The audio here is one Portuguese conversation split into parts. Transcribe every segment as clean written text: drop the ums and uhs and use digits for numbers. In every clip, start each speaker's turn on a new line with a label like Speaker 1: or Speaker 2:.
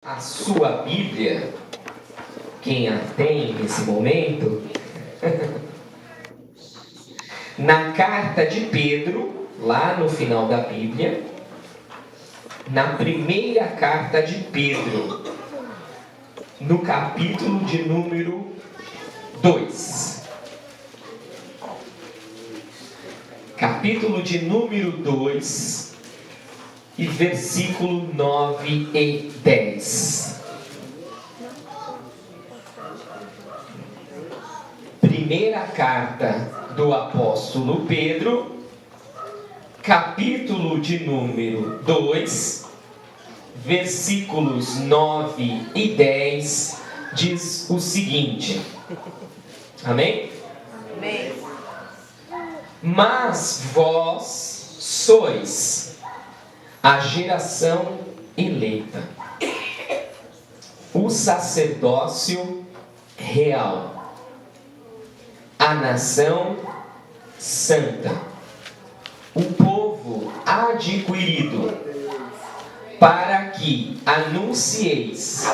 Speaker 1: A sua Bíblia, quem a tem nesse momento, na carta de Pedro, lá no final da Bíblia, na primeira carta de Pedro, no capítulo de número 2. Capítulo de número 2. E versículo 9 e 10. Primeira carta do apóstolo Pedro, capítulo de número 2, versículos 9 e 10, diz o seguinte. Amém?
Speaker 2: Amém.
Speaker 1: Mas vós sois a geração eleita, o sacerdócio real, a nação santa, o povo adquirido, para que anuncieis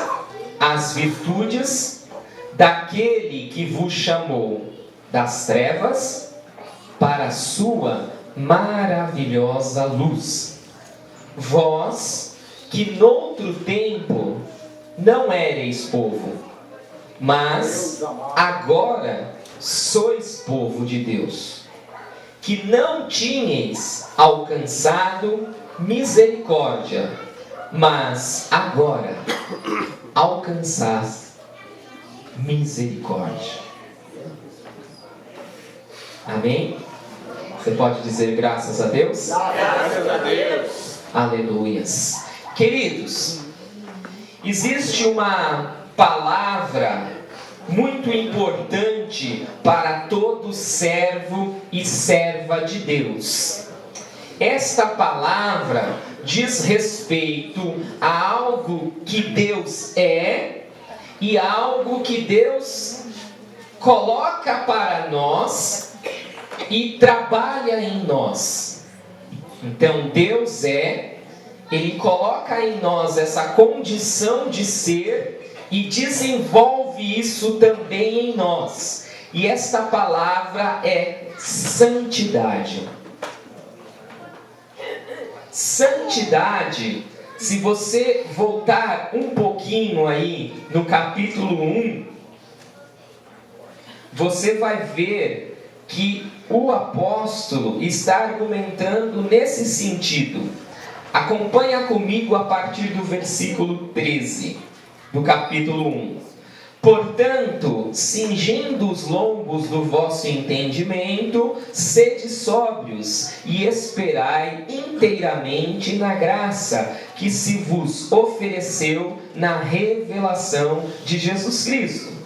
Speaker 1: as virtudes daquele que vos chamou das trevas para a sua maravilhosa luz. Vós, que noutro tempo não éreis povo, mas agora sois povo de Deus, que não tinhais alcançado misericórdia, mas agora alcançaste misericórdia. Amém? Você pode dizer graças a Deus?
Speaker 2: Graças a Deus.
Speaker 1: Aleluias. Queridos, existe uma palavra muito importante para todo servo e serva de Deus. Esta palavra diz respeito a algo que Deus é e algo que Deus coloca para nós e trabalha em nós. Então Deus Ele coloca em nós essa condição de ser e desenvolve isso também em nós. E esta palavra é santidade. Santidade, se você voltar um pouquinho aí no capítulo 1, você vai ver que o apóstolo está argumentando nesse sentido. Acompanha comigo a partir do versículo 13, do capítulo 1. Portanto, cingindo os lombos do vosso entendimento, sede sóbrios e esperai inteiramente na graça que se vos ofereceu na revelação de Jesus Cristo.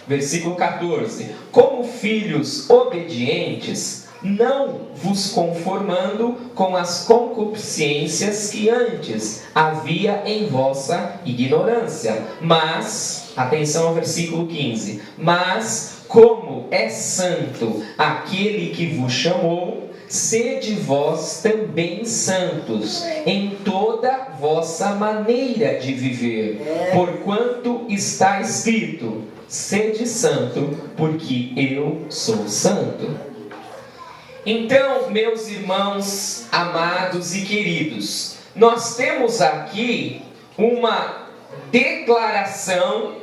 Speaker 1: Versículo 14. Como filhos obedientes, não vos conformando com as concupiscências que antes havia em vossa ignorância. Mas, atenção ao versículo 15. Mas, como é santo aquele que vos chamou, sede vós também santos em toda vossa maneira de viver. Porquanto está escrito: sede santo, porque eu sou santo. Então, meus irmãos amados e queridos, nós temos aqui uma declaração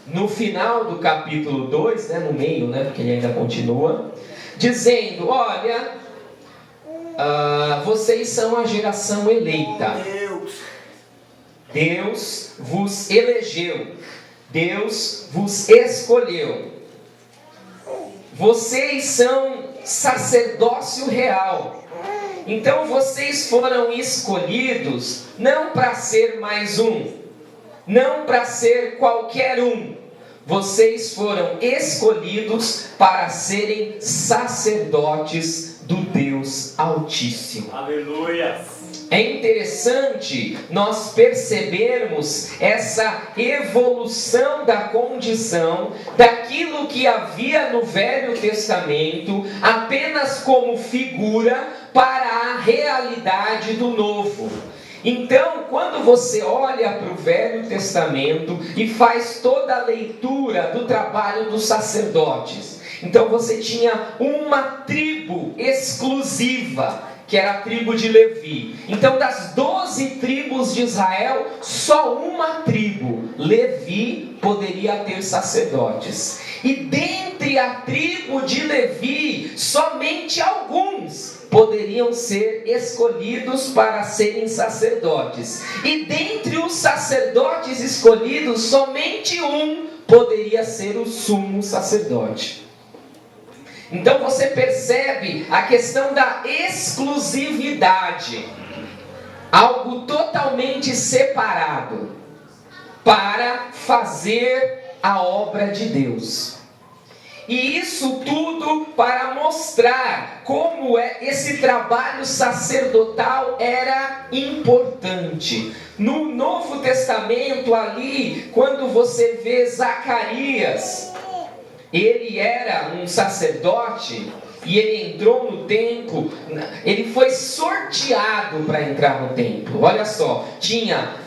Speaker 1: no final do capítulo 2, no meio, porque ele ainda continua, dizendo: olha, vocês são a geração eleita. Deus vos elegeu. Deus vos escolheu. Vocês são sacerdócio real. Então vocês foram escolhidos não para ser mais um, não para ser qualquer um. Vocês foram escolhidos para serem sacerdotes do Deus Altíssimo.
Speaker 2: Aleluia!
Speaker 1: É interessante nós percebermos essa evolução da condição daquilo que havia no Velho Testamento apenas como figura para a realidade do Novo. Então, quando você olha para o Velho Testamento e faz toda a leitura do trabalho dos sacerdotes, então você tinha uma tribo exclusiva, que era a tribo de Levi. Então, das 12 tribos de Israel, só uma tribo, Levi, poderia ter sacerdotes. E dentre a tribo de Levi, somente alguns poderiam ser escolhidos para serem sacerdotes. E dentre os sacerdotes escolhidos, somente um poderia ser o sumo sacerdote. Então você percebe a questão da exclusividade, algo totalmente separado, para fazer a obra de Deus. E isso tudo para mostrar como esse trabalho sacerdotal era importante. No Novo Testamento ali, quando você vê Zacarias, ele era um sacerdote e ele entrou no templo, ele foi sorteado para entrar no templo. Olha só,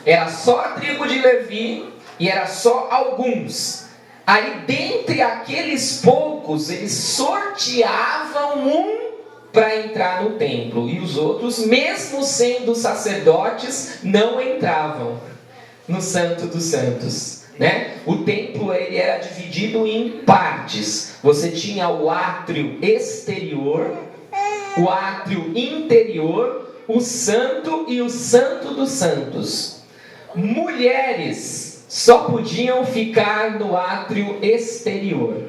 Speaker 1: era só a tribo de Levi e era só alguns. Aí dentre aqueles poucos, eles sorteavam um para entrar no templo, e os outros, mesmo sendo sacerdotes, não entravam no Santo dos Santos. O templo ele era dividido em partes. Você tinha o átrio exterior, o átrio interior, o santo e o santo dos santos. Mulheres só podiam ficar no átrio exterior.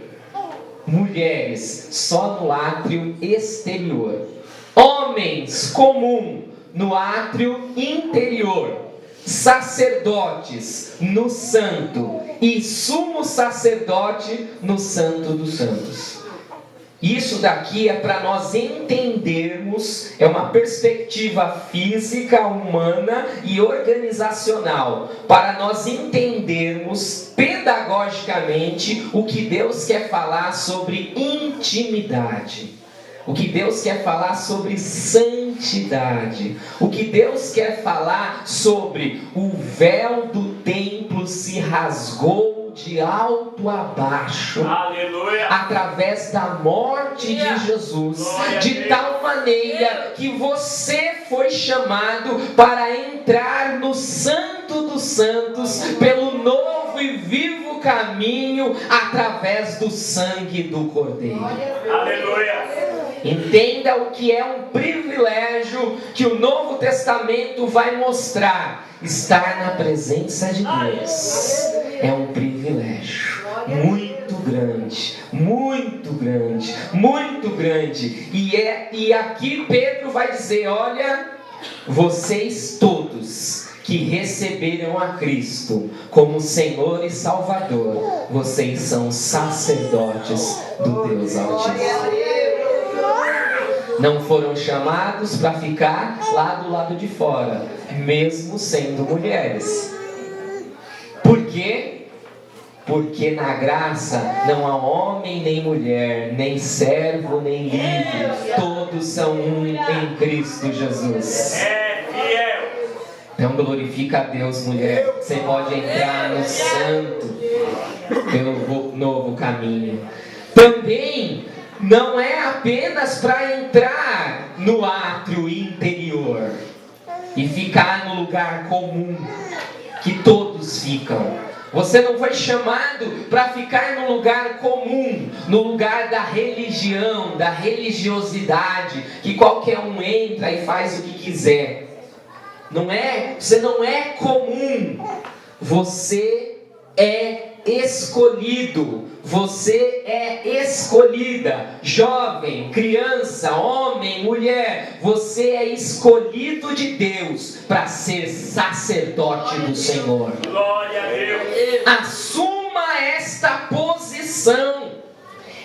Speaker 1: Mulheres só no átrio exterior. Homens comum no átrio interior. Sacerdotes no santo e sumo sacerdote no santo dos santos. Isso daqui é para nós entendermos, é uma perspectiva física, humana e organizacional, para nós entendermos pedagogicamente o que Deus quer falar sobre intimidade. O que Deus quer falar sobre santidade. O que Deus quer falar sobre o véu do templo se rasgou de alto a baixo.
Speaker 2: Aleluia.
Speaker 1: Através da morte de Jesus. De tal maneira que você foi chamado para entrar no Santo dos Santos pelo novo e vivo caminho através do sangue do Cordeiro.
Speaker 2: Aleluia.
Speaker 1: Entenda o que é um privilégio que o Novo Testamento vai mostrar. Estar na presença de Deus é um privilégio muito grande, muito grande, muito grande. E aqui Pedro vai dizer: olha, vocês todos que receberam a Cristo como Senhor e Salvador, vocês são sacerdotes do Deus Altíssimo. Não foram chamados para ficar lá do lado de fora, mesmo sendo mulheres. Por quê? Porque na graça não há homem nem mulher, nem servo nem livre, todos são um em Cristo Jesus. Então glorifica a Deus, mulher. Você pode entrar no santo pelo novo caminho. Também não é apenas para entrar no átrio interior e ficar no lugar comum que todos ficam. Você não foi chamado para ficar no lugar comum, no lugar da religião, da religiosidade, que qualquer um entra e faz o que quiser. Você não é comum. Você é escolhido. Você é escolhida. Jovem, criança, homem, mulher, você é escolhido de Deus para ser sacerdote do Senhor.
Speaker 2: Glória a Deus.
Speaker 1: Assuma esta posição.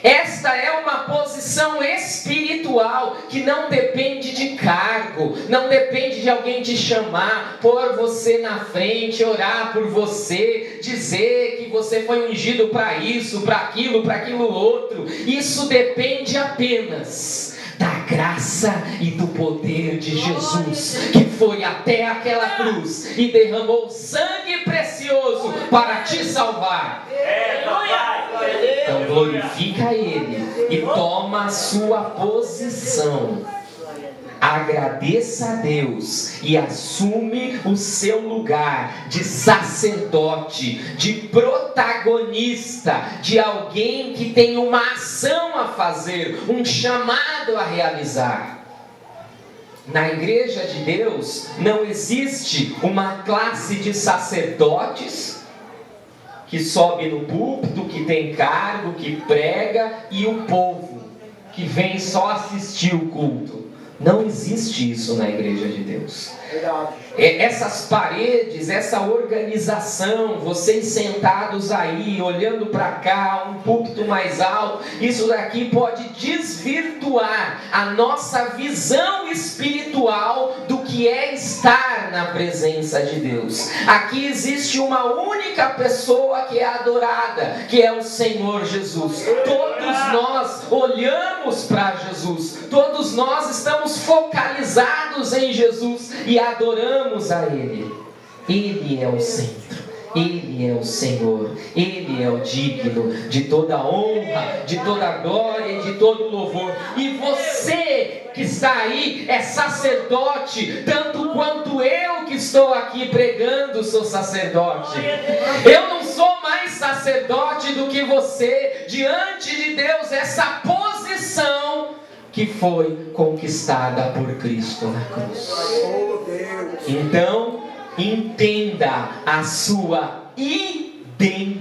Speaker 1: Esta é uma posição espiritual que não depende de cargo, não depende de alguém te chamar, pôr você na frente, orar por você, dizer que você foi ungido para isso, para aquilo outro. Isso depende apenas da graça e do poder de Jesus, que foi até aquela cruz e derramou sangue precioso para te salvar. Então glorifica Ele e toma a sua posição. Agradeça a Deus e assume o seu lugar de sacerdote, de protagonista, de alguém que tem uma ação a fazer, um chamado a realizar. Na igreja de Deus não existe uma classe de sacerdotes que sobe no púlpito, que tem cargo, que prega, e o povo que vem só assistir o culto. Não existe isso na igreja de Deus. Essas paredes, essa organização, vocês sentados aí, olhando para cá, um púlpito mais alto, isso daqui pode desvirtuar a nossa visão espiritual do que é estar na presença de Deus. Aqui existe uma única pessoa que é adorada, que é o Senhor Jesus. Todos nós olhamos para Jesus, todos nós estamos focalizados em Jesus e adoramos a Ele. Ele é o centro, Ele é o Senhor, Ele é o digno de toda honra, de toda glória e de todo louvor. E você que está aí é sacerdote, tanto quanto eu que estou aqui pregando sou sacerdote. Eu não sou mais sacerdote do que você diante de Deus. Essa posição que foi conquistada por Cristo na cruz. Então, entenda a sua identidade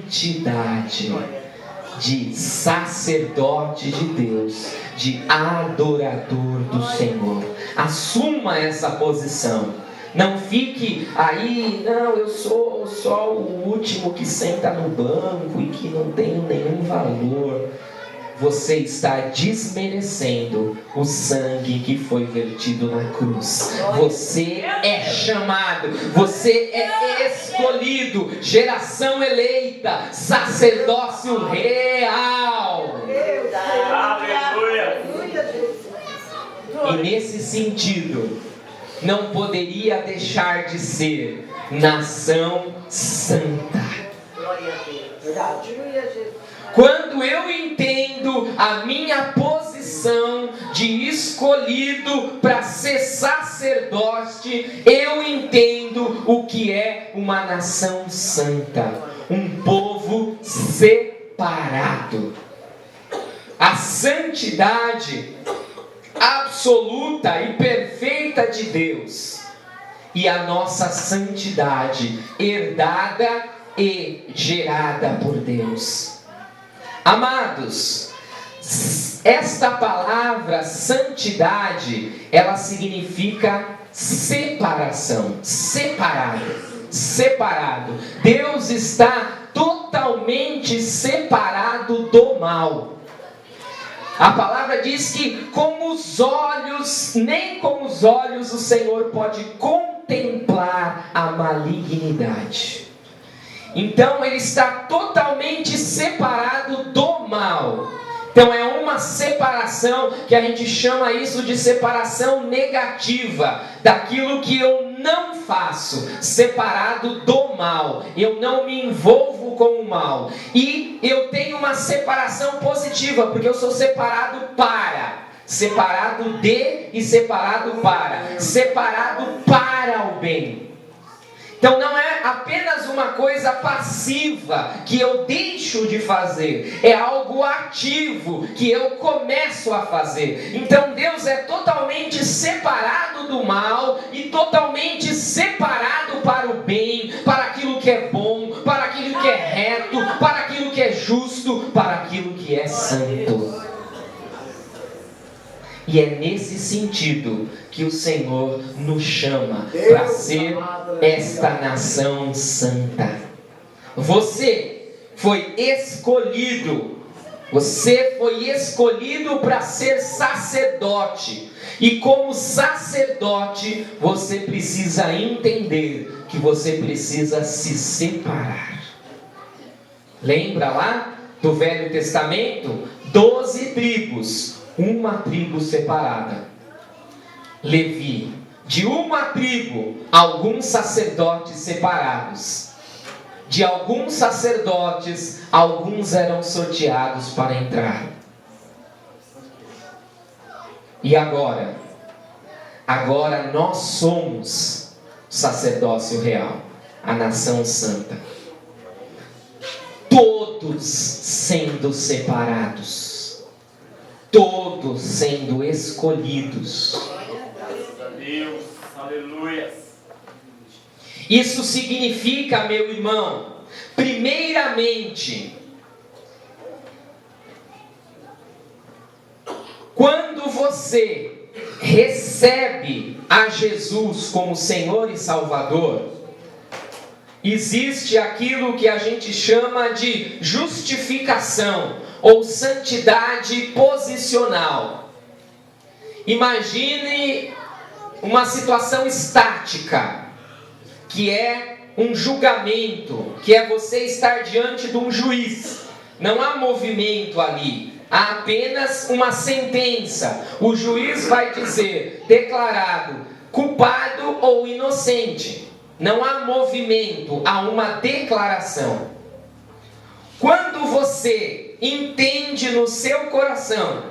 Speaker 1: de sacerdote de Deus, de adorador do Senhor. Assuma essa posição. Não fique aí, não, eu sou só o último que senta no banco e que não tenho nenhum valor. Você está desmerecendo o sangue que foi vertido na cruz. Você é chamado, você é escolhido, geração eleita, sacerdócio real.
Speaker 2: Aleluia.
Speaker 1: E nesse sentido, não poderia deixar de ser nação santa. Quando eu entendo a minha posição de escolhido para ser sacerdote, eu entendo o que é uma nação santa, um povo separado. A santidade absoluta e perfeita de Deus e a nossa santidade herdada e gerada por Deus. Amados, esta palavra santidade, ela significa separação, separado. Deus está totalmente separado do mal. A palavra diz que nem com os olhos o Senhor pode contemplar a malignidade. Então ele está totalmente separado do mal. Então é uma separação que a gente chama isso de separação negativa, daquilo que eu não faço, separado do mal. Eu não me envolvo com o mal. E eu tenho uma separação positiva, porque eu sou separado de e separado para o bem. Então não é apenas uma coisa passiva que eu deixo de fazer, é algo ativo que eu começo a fazer. Então Deus é totalmente separado do mal e totalmente separado para o bem, para aquilo que é bom, para aquilo que é reto, para aquilo que é justo, para aquilo que é santo. E é nesse sentido que o Senhor nos chama para ser esta nação santa. Você foi escolhido para ser sacerdote. E como sacerdote, você precisa entender que você precisa se separar. Lembra lá do Velho Testamento? 12 tribos. uma tribo separada, Levi. De uma tribo, alguns sacerdotes separados. De alguns sacerdotes, alguns eram sorteados para entrar. E agora? Agora nós somos o sacerdócio real, a nação santa. Todos sendo separados, todos sendo escolhidos.
Speaker 2: Deus, aleluia.
Speaker 1: Isso significa, meu irmão, primeiramente, quando você recebe a Jesus como Senhor e Salvador, existe aquilo que a gente chama de justificação ou santidade posicional. Imagine uma situação estática, que é um julgamento, que é você estar diante de um juiz. Não há movimento ali, há apenas uma sentença. O juiz vai dizer, declarado culpado ou inocente. Não há movimento, há uma declaração. Quando você entende no seu coração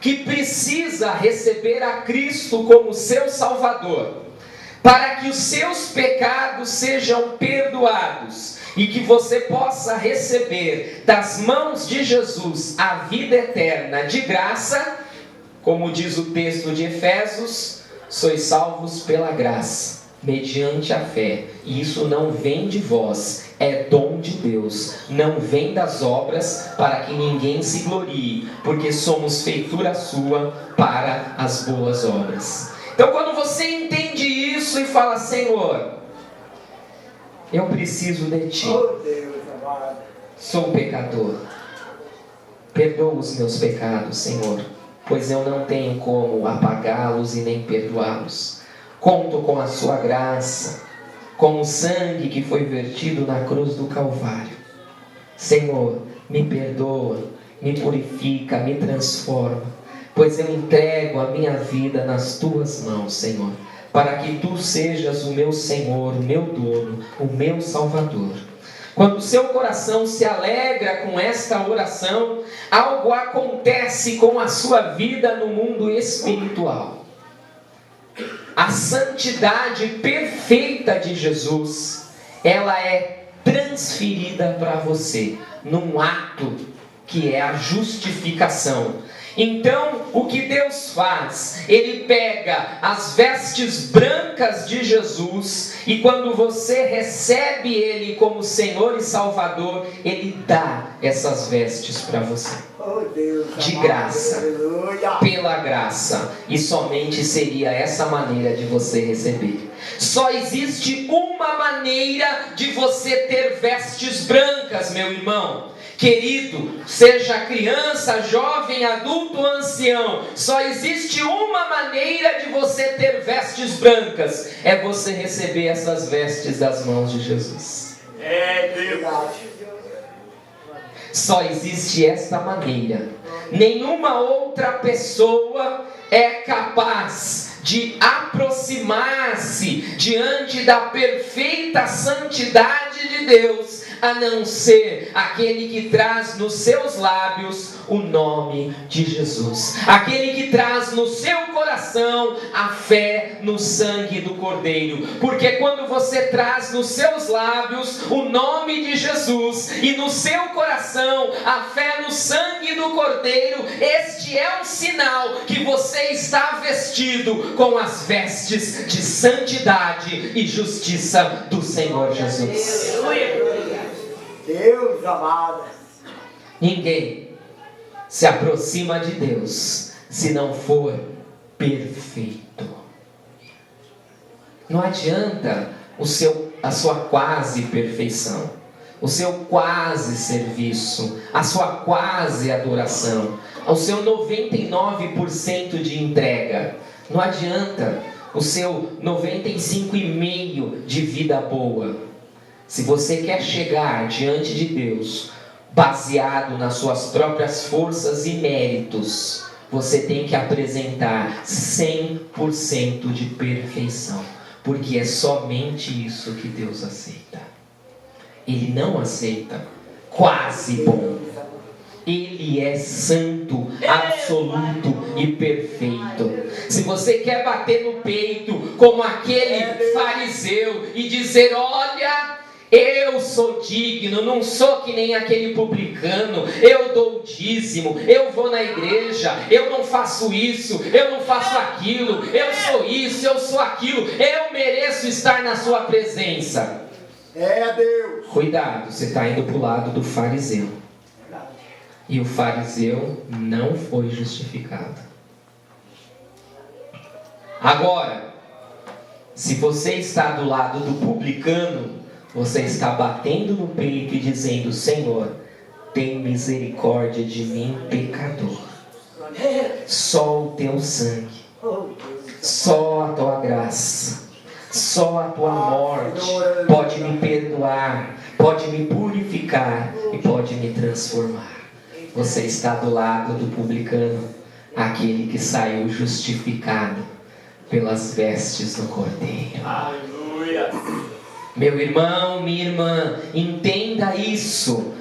Speaker 1: que precisa receber a Cristo como seu Salvador, para que os seus pecados sejam perdoados e que você possa receber das mãos de Jesus a vida eterna de graça, como diz o texto de Efésios, sois salvos pela graça, mediante a fé, e isso não vem de vós, é dom de Deus, não vem das obras, para que ninguém se glorie, porque somos feitura sua para as boas obras. Então, quando você entende isso e fala, Senhor, eu preciso de Ti, sou pecador, perdoa os meus pecados, Senhor, pois eu não tenho como apagá-los e nem perdoá-los. Conto com a sua graça, com o sangue que foi vertido na cruz do Calvário. Senhor, me perdoa, me purifica, me transforma, pois eu entrego a minha vida nas tuas mãos, Senhor, para que tu sejas o meu Senhor, o meu dono, o meu Salvador. Quando o seu coração se alegra com esta oração, algo acontece com a sua vida no mundo espiritual. A santidade perfeita de Jesus, ela é transferida para você num ato que é a justificação. Então, o que Deus faz? Ele pega as vestes brancas de Jesus e quando você recebe Ele como Senhor e Salvador, Ele dá essas vestes para você. De graça, pela graça, e somente seria essa maneira de você receber. Só existe uma maneira de você ter vestes brancas, meu irmão. Querido, seja criança, jovem, adulto ou ancião, só existe uma maneira de você ter vestes brancas, é você receber essas vestes das mãos de Jesus.
Speaker 2: É verdade.
Speaker 1: Só existe esta maneira. Nenhuma outra pessoa é capaz de aproximar-se diante da perfeita santidade de Deus, a não ser aquele que traz nos seus lábios o nome de Jesus, aquele que traz no seu coração a fé no sangue do Cordeiro, porque quando você traz nos seus lábios o nome de Jesus e no seu coração a fé no sangue do Cordeiro, este é um sinal que você está vestido com as vestes de santidade e justiça do Senhor Jesus.
Speaker 3: Deus amado.
Speaker 1: Ninguém se aproxima de Deus se não for perfeito. Não adianta a sua quase perfeição, o seu quase serviço, a sua quase adoração, o seu 99% de entrega. Não adianta o seu 95,5% de vida boa. Se você quer chegar diante de Deus baseado nas suas próprias forças e méritos, você tem que apresentar 100% de perfeição, porque é somente isso que Deus aceita. Ele não aceita quase bom. Ele é santo, absoluto e perfeito. Se você quer bater no peito como aquele fariseu e dizer: olha, eu sou digno, não sou que nem aquele publicano, eu dou o dízimo, eu vou na igreja, eu não faço isso, eu não faço aquilo, eu sou isso, eu sou aquilo, eu mereço estar na sua presença. Deus. Cuidado, você está indo para o lado do fariseu. E o fariseu não foi justificado. Agora, se você está do lado do publicano, você está batendo no peito e dizendo: Senhor, tem misericórdia de mim, pecador. Só o teu sangue, só a tua graça, só a tua morte pode me perdoar, pode me purificar e pode me transformar. Você está do lado do publicano, aquele que saiu justificado pelas vestes do Cordeiro.
Speaker 2: Aleluia!
Speaker 1: Meu irmão, minha irmã, entenda isso.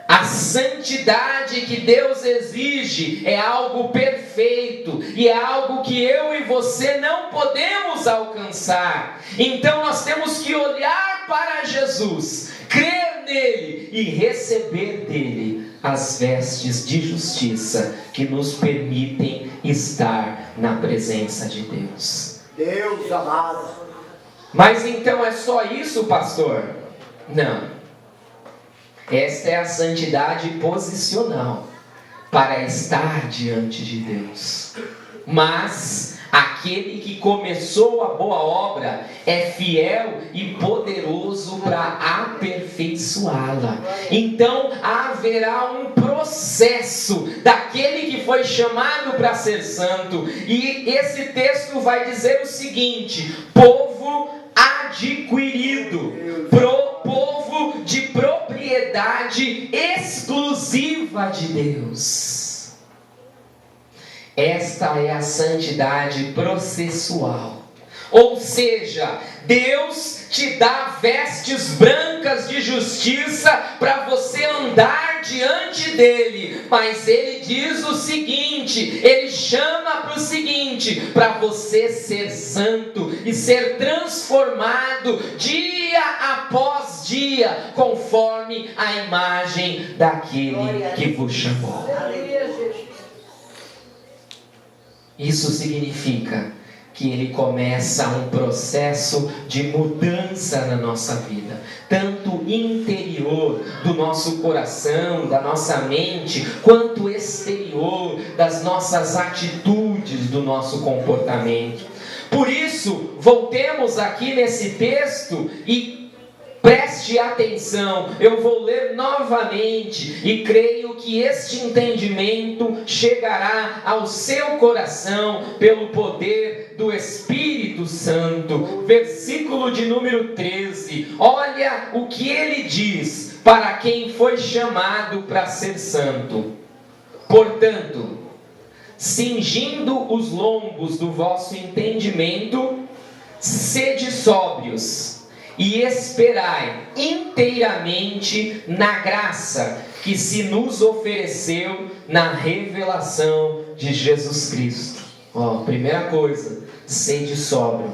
Speaker 1: A santidade que Deus exige é algo perfeito e é algo que eu e você não podemos alcançar. Então nós temos que olhar para Jesus, crer nele e receber dele as vestes de justiça que nos permitem estar na presença de Deus.
Speaker 3: Deus amado.
Speaker 1: Mas então é só isso, pastor? Não. Esta é a santidade posicional para estar diante de Deus. Mas aquele que começou a boa obra é fiel e poderoso para aperfeiçoá-la. Então haverá um processo daquele que foi chamado para ser santo. E esse texto vai dizer o seguinte: povo adquirido, povo de propriedade exclusiva de Deus. Esta é a santidade processual. Ou seja, Deus te dá vestes brancas de justiça para você andar diante dele. Mas ele diz o seguinte, ele chama para o seguinte: para você ser santo e ser transformado dia após dia, conforme a imagem daquele que vos chamou. Isso significa que ele começa um processo de mudança na nossa vida, tanto interior do nosso coração, da nossa mente, quanto exterior das nossas atitudes, do nosso comportamento. Por isso, voltemos aqui nesse texto e preste atenção. Eu vou ler novamente e creio que este entendimento chegará ao seu coração pelo poder do Espírito Santo. Versículo de número 13. Olha o que ele diz para quem foi chamado para ser santo. Portanto, cingindo os lombos do vosso entendimento, sede sóbrios e esperai inteiramente na graça que se nos ofereceu na revelação de Jesus Cristo. Primeira coisa, sede sóbrio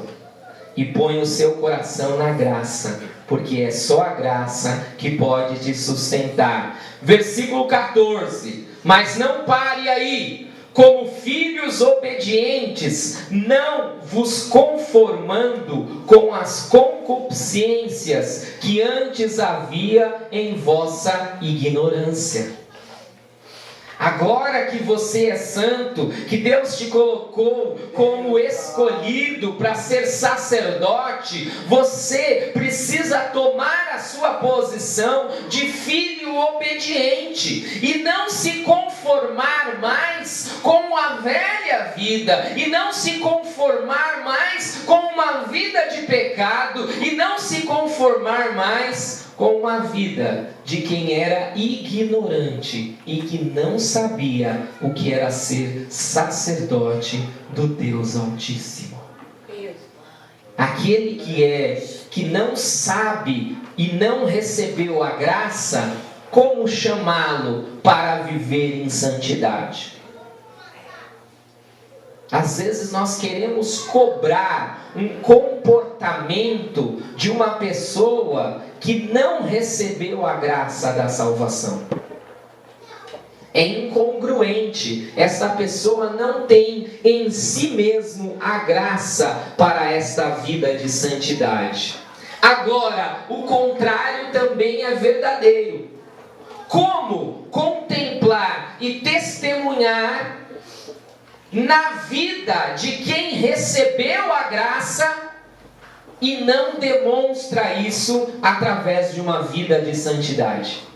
Speaker 1: e põe o seu coração na graça, porque é só a graça que pode te sustentar. Versículo 14. Mas não pare aí. Como filhos obedientes, não vos conformando com as concupiscências que antes havia em vossa ignorância. Agora que você é santo, que Deus te colocou como escolhido para ser sacerdote, você precisa tomar a sua posição de filho obediente e não se conformar mais com a velha vida, e não se conformar mais com uma vida de pecado, e não se conformar mais com uma vida de quem era ignorante e que não sabia o que era ser sacerdote do Deus Altíssimo. Aquele que não sabe e não recebeu a graça, como chamá-lo para viver em santidade? Às vezes nós queremos cobrar um comportamento de uma pessoa que não recebeu a graça da salvação. É incongruente. Essa pessoa não tem em si mesmo a graça para esta vida de santidade. Agora, o contrário também é verdadeiro. Como contemplar e testemunhar na vida de quem recebeu a graça e não demonstra isso através de uma vida de santidade?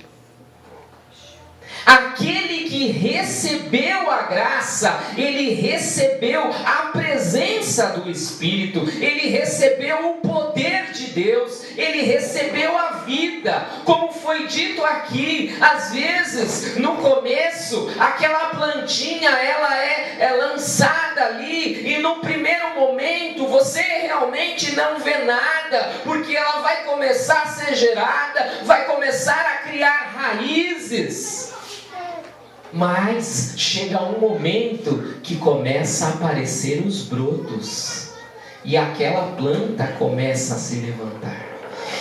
Speaker 1: Aquele que recebeu a graça, ele recebeu a presença do Espírito, ele recebeu o poder de Deus, ele recebeu a vida. Como foi dito aqui, às vezes no começo, aquela plantinha ela é lançada ali e no primeiro momento você realmente não vê nada, porque ela vai começar a ser gerada, vai começar a criar raízes. Mas chega um momento que começa a aparecer os brotos e aquela planta começa a se levantar.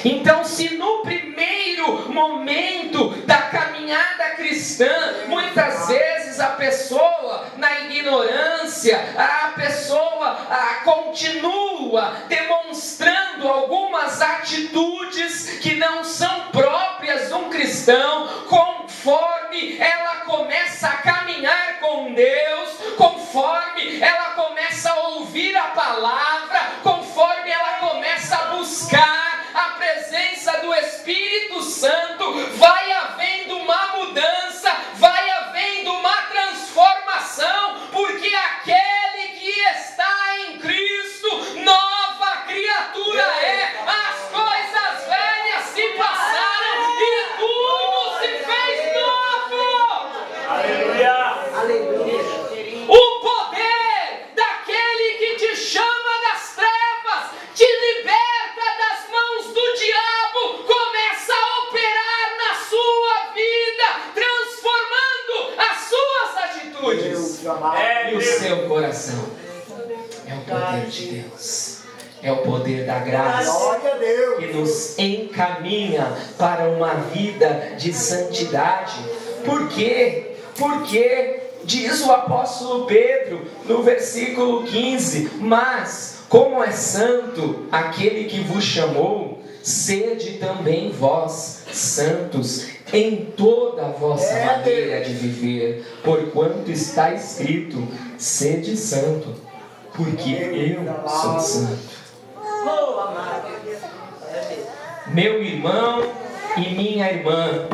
Speaker 1: Então, se no primeiro momento da caminhada cristã, muitas vezes a pessoa na ignorância, a pessoa continua demonstrando algumas atitudes que não são próprias de um cristão, conforme ela começa a caminhar com Deus, conforme ela começa a ouvir a palavra, conforme ela começa a buscar a presença do Espírito Santo, vai havendo uma mudança, vai havendo uma transformação, porque aquele que está em Cristo, nova criatura é. As coisas velhas se passaram e tudo se fez novo.
Speaker 2: Aleluia.
Speaker 3: Aleluia.
Speaker 1: O poder daquele que te chama das trevas, te liberta das mãos do diabo, começa a operar na sua vida, transformando as suas atitudes e o seu coração. É o poder de Deus, é o poder da graça que nos encaminha para uma vida de santidade. Por quê? Porque diz o apóstolo Pedro no versículo 15: mas como é santo aquele que vos chamou, sede também vós santos em toda a vossa maneira de viver, porquanto está escrito: sede santo, porque eu sou santo.
Speaker 3: Oh, amado.
Speaker 1: Meu irmão e minha irmã,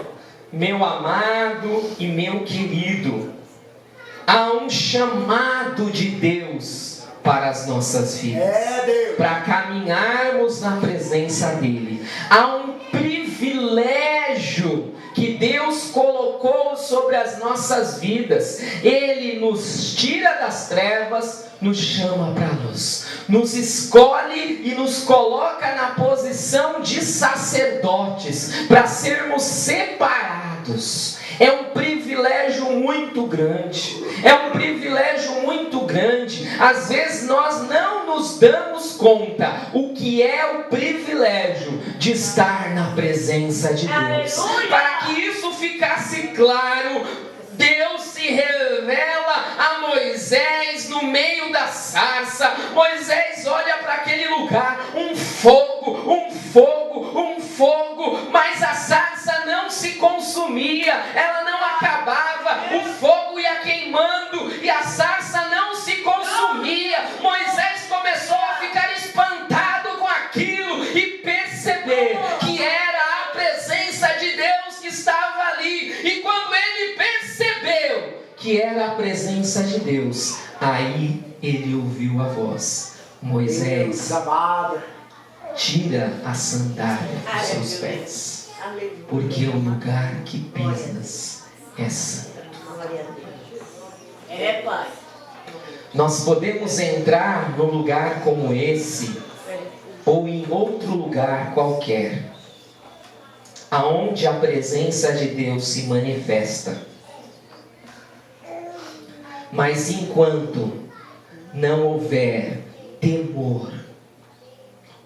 Speaker 1: meu amado e meu querido, há um chamado de Deus para as nossas vidas, para caminharmos na presença dEle. Há um privilégio que Deus colocou sobre as nossas vidas. Ele nos tira das trevas, nos chama para a luz, nos escolhe e nos coloca na posição de sacerdotes, para sermos separados. É um privilégio muito grande. É um privilégio muito grande. Às vezes nós não nos damos conta o que é o privilégio de estar na presença de Deus. Para que isso ficasse claro, Deus se revela a Moisés no meio da sarça. Moisés olha para aquele lugar, um fogo, mas a sarça não se consumia, ela não acabava, o fogo ia queimando e a sarça não se consumia. Moisés começou a ficar espantado com aquilo e perceber que era a presença de Deus que estava ali. E quando ele percebeu que era a presença de Deus, aí ele ouviu a voz: Moisés, tira a sandália dos seus pés. porque o lugar que pisas é santo.
Speaker 3: Glória a Deus. É, Pai.
Speaker 1: Nós podemos entrar num lugar como esse, ou em outro lugar qualquer, aonde a presença de Deus se manifesta. Mas enquanto não houver temor,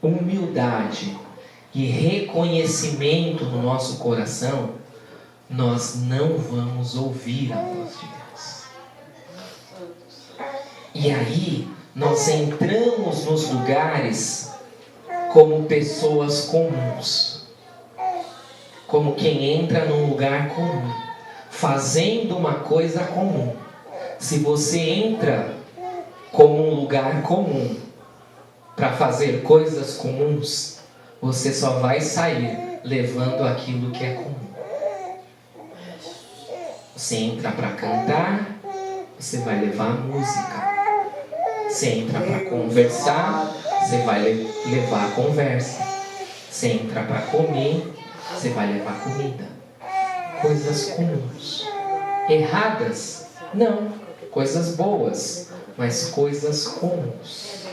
Speaker 1: humildade e reconhecimento no nosso coração, nós não vamos ouvir a voz de Deus. E aí, nós entramos nos lugares como pessoas comuns, como quem entra num lugar comum, fazendo uma coisa comum. Se você entra como um lugar comum para fazer coisas comuns, você só vai sair levando aquilo que é comum. Você entra para cantar, você vai levar música. Você entra para conversar, você vai levar a conversa. Você entra para comer, você vai levar comida. Coisas comuns. Erradas? Não. Coisas boas, mas coisas comuns.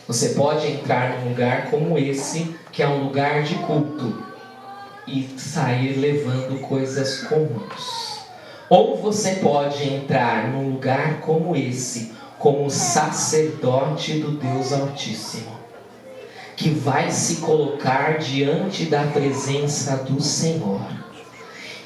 Speaker 1: Você pode entrar num lugar como esse, que é um lugar de culto, e sair levando coisas comuns. Ou você pode entrar num lugar como esse, como sacerdote do Deus Altíssimo, que vai se colocar diante da presença do Senhor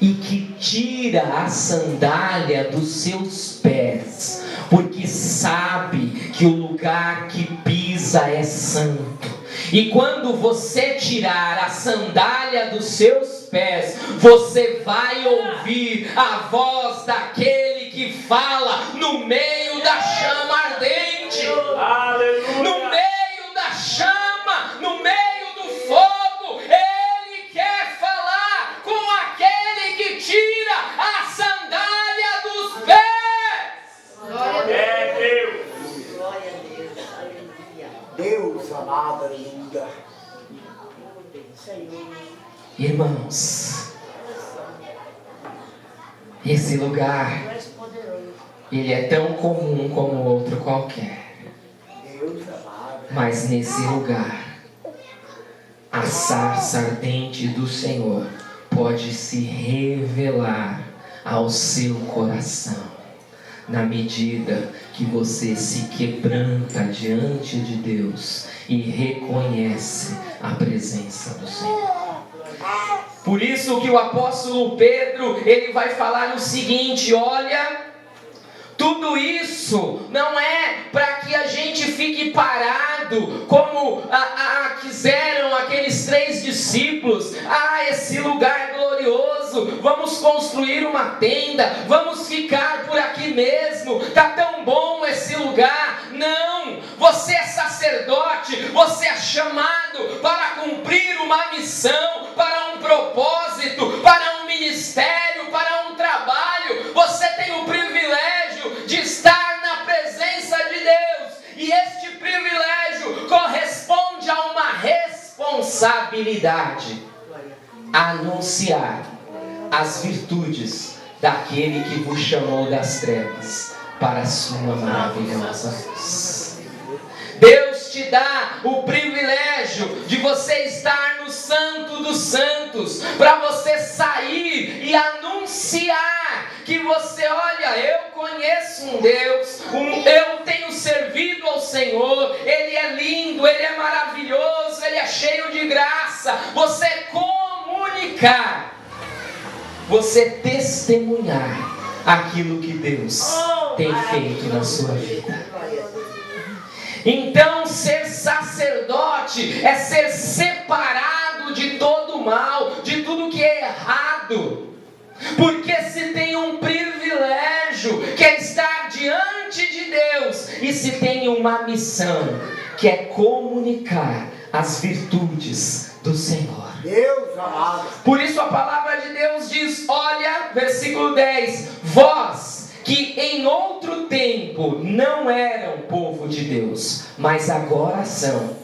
Speaker 1: e que tira a sandália dos seus pés, porque sabe que o lugar que pisa é santo. E quando você tirar a sandália dos seus pés, você vai ouvir a voz daquele que fala no meio da chama ardente.
Speaker 2: Aleluia.
Speaker 1: No meio da chama, no meio do fogo, Ele quer falar com aquele que tira a sandália dos pés.
Speaker 3: Glória a Deus.
Speaker 2: É Deus.
Speaker 3: Glória a Deus. Aleluia.
Speaker 4: Deus amado, aleluia.
Speaker 3: Senhor.
Speaker 1: Irmãos, esse lugar,
Speaker 3: Tu és poderoso.
Speaker 1: ele é tão comum como outro qualquer.
Speaker 4: Deus amado.
Speaker 1: Mas nesse lugar, a sarça ardente do Senhor pode se revelar ao seu coração, na medida que você se quebranta diante de Deus e reconhece a presença do Senhor. Por isso que o apóstolo Pedro, ele vai falar o seguinte: olha, tudo isso não é para que a gente fique parado, como quiseram aqueles 3 discípulos. Esse lugar glorioso, vamos construir uma tenda, vamos ficar por aqui mesmo, está tão bom esse lugar. Não, você é sacerdote, você é chamado para cumprir uma missão, para um propósito, para um ministério, para um trabalho. Você tem o privilégio de estar na presença de Deus, e este privilégio corresponde a uma responsabilidade: anunciar as virtudes daquele que vos chamou das trevas para a sua maravilhosa luz. Deus te dá o privilégio de você estar no Santo dos Santos, para você sair e anunciar que você, olha, eu conheço um Deus, eu tenho servido ao Senhor, Ele é lindo, Ele é maravilhoso, Ele é cheio de graça. Você comunicar, você testemunhar aquilo que Deus tem feito na sua vida. Então, ser sacerdote é ser separado de todo mal, de tudo que é errado. Porque se tem um privilégio, que é estar diante de Deus, e se tem uma missão, que é comunicar as virtudes do Senhor.
Speaker 4: Deus amado.
Speaker 1: Por isso a palavra de Deus diz, olha, versículo 10: vós que em outro tempo não eram povo de Deus, mas agora são.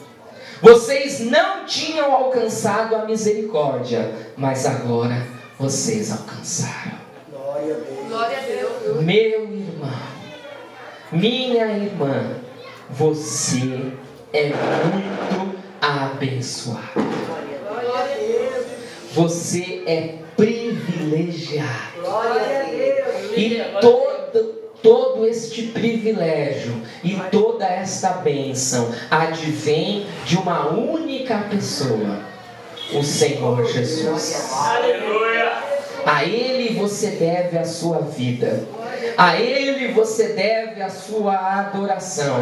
Speaker 1: Vocês não tinham alcançado a misericórdia, mas agora vocês alcançaram.
Speaker 4: Glória a Deus.
Speaker 3: Glória a Deus.
Speaker 1: Meu irmão, minha irmã, você é muito abençoado.
Speaker 3: Glória a Deus.
Speaker 1: Você é privilegiado.
Speaker 3: Glória a Deus.
Speaker 1: E todo este privilégio e toda esta bênção advém de uma única pessoa, o Senhor Jesus.
Speaker 2: Aleluia.
Speaker 1: A Ele você deve a sua vida. A Ele você deve a sua adoração.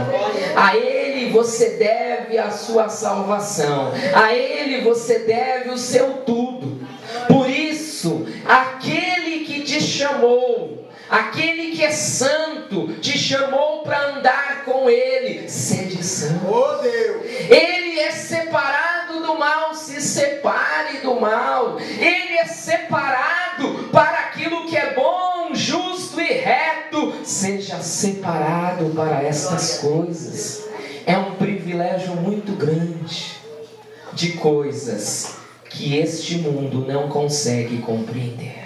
Speaker 1: A Ele você deve a sua salvação. A Ele você deve o seu tudo. Por isso, aquele que te chamou, aquele que é santo, te chamou para andar com Ele. Sede santo.
Speaker 4: Oh Deus.
Speaker 1: Ele é separado do mal, se separe do mal. Ele é separado para aquilo que é bom, justo e reto. Seja separado para estas coisas. É um privilégio muito grande de coisas que este mundo não consegue compreender.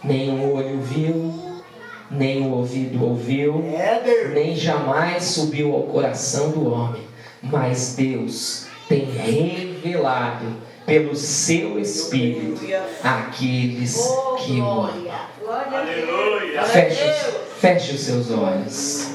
Speaker 1: Nem o olho viu, nem o ouvido ouviu,
Speaker 4: É Deus.
Speaker 1: nem jamais subiu ao coração do homem, mas Deus tem revelado pelo seu Espírito àqueles que o amam.
Speaker 3: Glória a Deus.
Speaker 2: Aleluia.
Speaker 1: Feche os seus olhos.